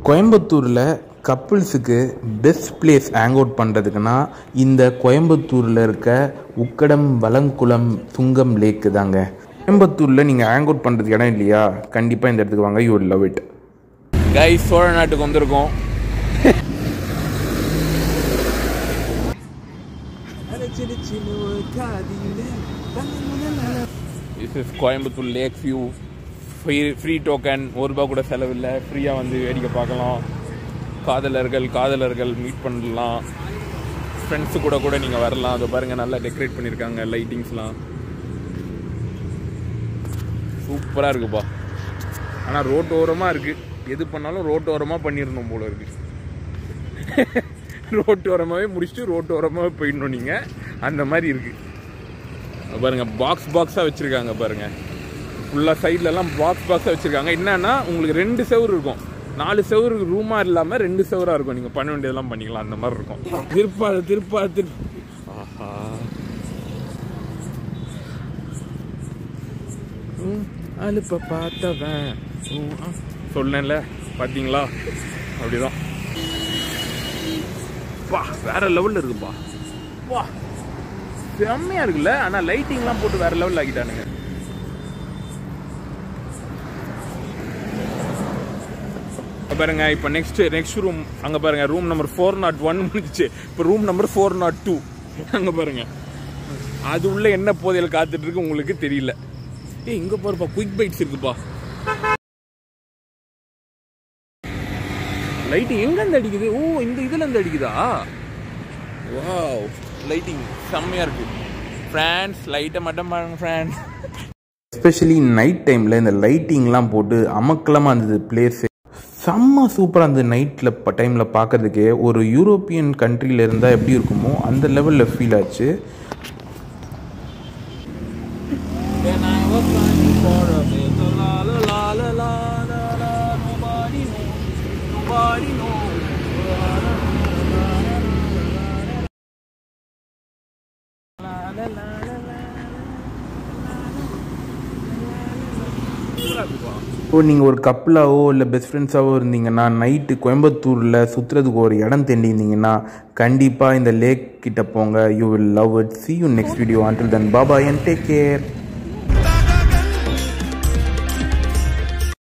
கோயம்புத்தூரில் கப்புள்ஸுக்கு best place hang out பண்ணுறதுக்குன்னா இந்த கோயம்புத்தூரில் இருக்க உக்கடம் வலங்குளம் சுங்கம் லேக்கு தாங்க. கோயம்புத்தூரில் நீங்கள் ஹேங் அவுட் பண்ணுறதுக்கு இடம் இல்லையா, கண்டிப்பாக இந்த இடத்துக்கு வாங்க, you will love it. Guys, Chola நாட்டுக்கு வந்திருக்கோம். This is Coimbatore lake view. Free token, ₹1 கூட செலவில்லை. ஃப்ரீயாக வந்து வேடிக்கை பார்க்கலாம். காதலர்கள் மீட் பண்ணலாம். ஃப்ரெண்ட்ஸு கூட நீங்கள் வரலாம். அதை பாருங்கள், நல்லா டெக்கரேட் பண்ணியிருக்காங்க. லைட்டிங்ஸ்லாம் சூப்பராக இருக்குப்பா. ஆனால் ரோட்டு ஓரமாக இருக்குது. எது பண்ணாலும் ரோட்டு ஓரமாக பண்ணிடணும் போல இருக்குது. ரோட்டு ஓரமாகவே முடிச்சுட்டு ரோட்டு ஓரமாகவே போயிடணும் நீங்கள், அந்த மாதிரி இருக்குது. பாருங்கள், பாக்ஸாக வச்சுருக்காங்க பாருங்கள். ஃபுல்லாக சைட்லலாம் பாக்ஸாக வச்சுருக்காங்க. என்னன்னா உங்களுக்கு 2 செவரு இருக்கும். 4 செவரு ரூமாக இல்லாமல் 2 செவராக இருக்கும். நீங்கள் பண்ண வேண்டியதெல்லாம் பண்ணிக்கலாம், அந்த மாதிரி இருக்கும். திருப்பா ஆஹா, அலுப்ப பார்த்தவன் சொன்னேன்ல, பார்த்தீங்களா? அப்படிதான். பா, வேற லெவலில் இருக்குப்பா. வா, செம்மையாக இருக்குல்ல. ஆனால் லைட்டிங்லாம் போட்டு வேற லெவலில் ஆக்கிட்டானுங்க. பாருங்க, இப்போ நெக்ஸ்ட் ரூம் அங்கே பாருங்க. ரூம் நம்பர் 401 முடிஞ்சிச்சு. இப்போ ரூம் நம்பர் 402 அங்கே பாருங்க. அது உள்ள என்ன போதையில் காத்துட்டு இருக்கு உங்களுக்கு தெரியல. இங்க பாருப்பா, குயிக் பைட்ஸ் இருக்குப்பா. லைட்டிங் எங்க இருந்து அடிக்குது? ஓ, இந்த இதுல இருந்து அடிக்குதா? வாவ், லைட்டிங் செம்மையா இருக்கு. ஃப்ரெண்ட்ஸ், லைட்டை மட்டும் பாருங்க ஃப்ரெண்ட்ஸ். எஸ்பெஷலி நைட் டைமில் இந்த லைட்டிங்லாம் போட்டு அமக்கலமாக இருந்தது பிளேஸ். செம்ம சூப்பராக இருந்தது. நைட்டில் டைமில் பார்க்கறதுக்கே ஒரு யூரோப்பியன் கண்ட்ரியில் இருந்தால் எப்படி இருக்குமோ அந்த லெவலில் ஃபீல் ஆச்சு. இப்போ நீங்கள் ஒரு கப்பலாவோ இல்லை பெஸ்ட் ஃப்ரெண்ட்ஸாவோ இருந்தீங்கன்னா, நைட்டு கோயம்புத்தூரில் சுற்றுறதுக்கு ஒரு இடம் தேண்டியிருந்தீங்கன்னா கண்டிப்பாக இந்த லேக் கிட்ட போங்க. You will love it. See you next video. Until then, bye bye and take care.